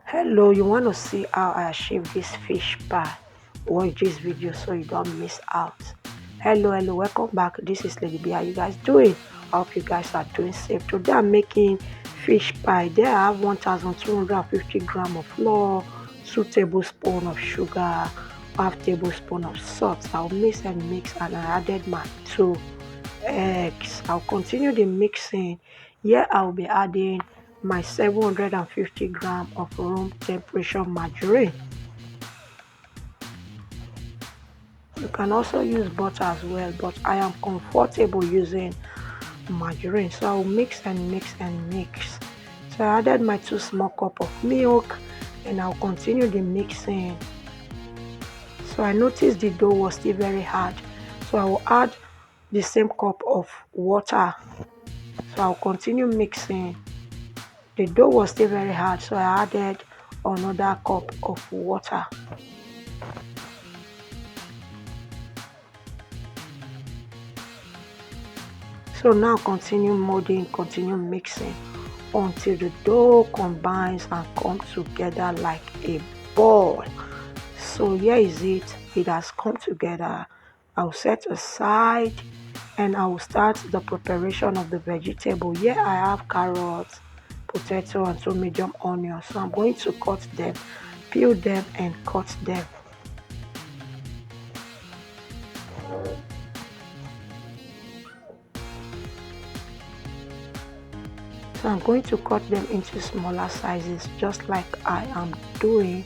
Hello, you want to see how I achieve this fish pie? Watch this video so you don't miss out. Hello, welcome back. This is Lady B. How you guys doing? I hope you guys are doing safe. Today I'm making fish pie. There I have 1250 gram of flour, 2 tablespoons of sugar, half tablespoon of salt. I'll mix and I added my 2 eggs. I'll continue the mixing. Here I'll be adding my 750 gram of room temperature margarine. You can also use butter as well, but I am comfortable using margarine. So I'll mix. So I added my 2 small cup of milk and I'll continue the mixing. So I noticed the dough was still very hard. So I will add the same cup of water. So I'll continue mixing. The dough was still very hard, so I added another cup of water. So now continue mixing until the dough combines and comes together like a ball. So here is it. It has come together. I'll set aside and I will start the preparation of the vegetable. Here I have carrots, potato and 2 medium onions. So I'm going to cut them, peel them and cut them. So I'm going to cut them into smaller sizes just like I am doing.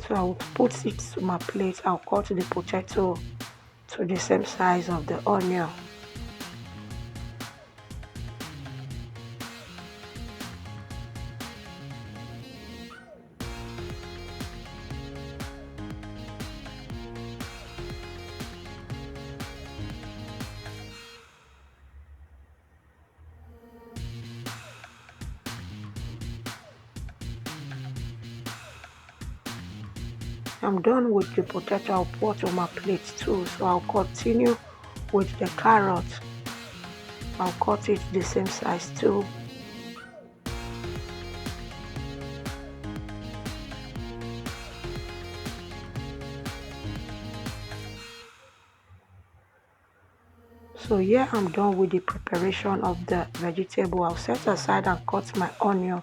So I'll put it to my plate. I'll cut the potato to the same size of the onion. I'm done with the potato. I'll put on my plate too. So I'll continue with the carrot. I'll cut it the same size too. So here I'm done with the preparation of the vegetable. I'll set aside and cut my onion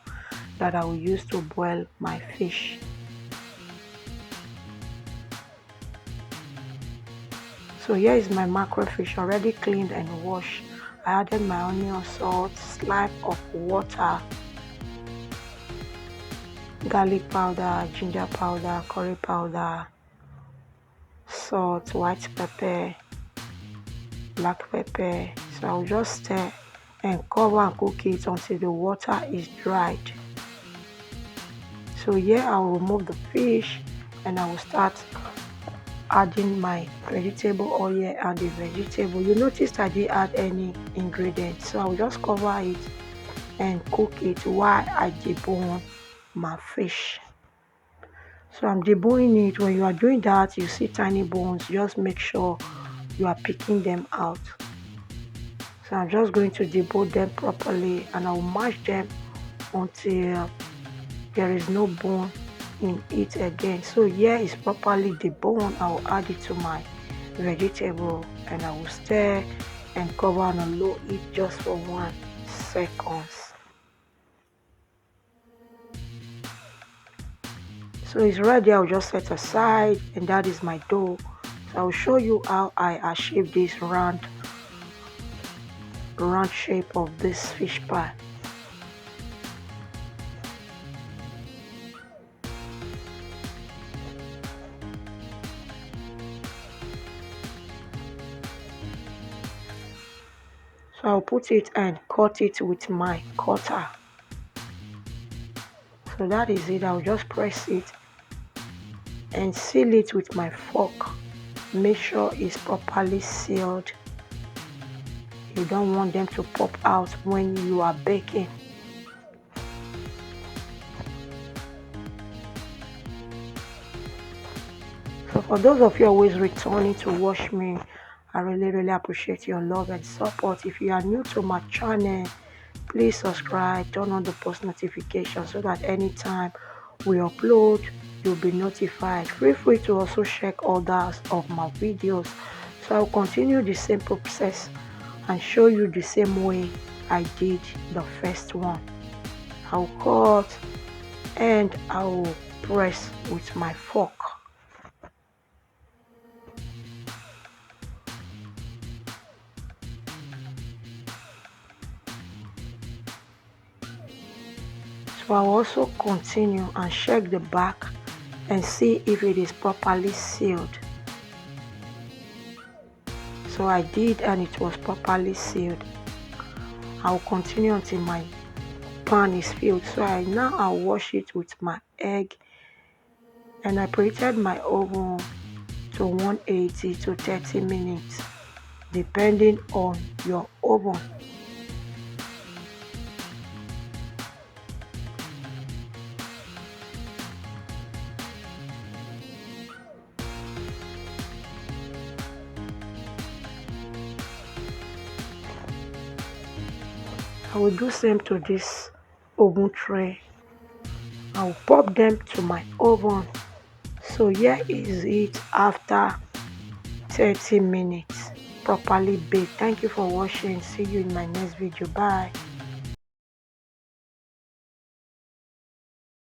that I will use to boil my fish. So here is my mackerel fish already cleaned and washed. I added my onion, salt, slab of water, garlic powder, ginger powder, curry powder, salt, white pepper, black pepper. So I'll just stir and cover and cook it until the water is dried. So here I'll remove the fish and I will start adding my vegetable oil and the vegetable. You noticed I didn't add any ingredients, so I'll just cover it and cook it while I debone my fish. So I'm deboning it. When you are doing that, you see tiny bones, just make sure you are picking them out. So I'm just going to debone them properly and I'll mash them until there is no bone in it again. So here is properly deboned. I will add it to my vegetable and I will stir and cover on a low heat just for 1 second. So it's ready. I'll just set aside and that is my dough. So I'll show you how I achieve this round shape of this fish pie. So I'll put it and cut it with my cutter. So that is it. I'll just press it and seal it with my fork. Make sure it's properly sealed. You don't want them to pop out when you are baking. So for those of you always returning to watch me, I really appreciate your love and support. If you are new to my channel, please subscribe, turn on the post notification so that anytime we upload, you'll be notified. Feel free to also check others of my videos. So I'll continue the same process and show you the same way I did the first one. I'll cut and I'll press with my fork. So I'll also continue and check the back and see if it is properly sealed. So I did, and it was properly sealed. I'll continue until my pan is filled. So I'll wash it with my egg, and I preheated my oven to 180 to 30 minutes depending on your oven. I will do same to this oven tray. I will pop them to my oven. So here is it after 30 minutes properly baked. Thank you for watching. See you in my next video. Bye.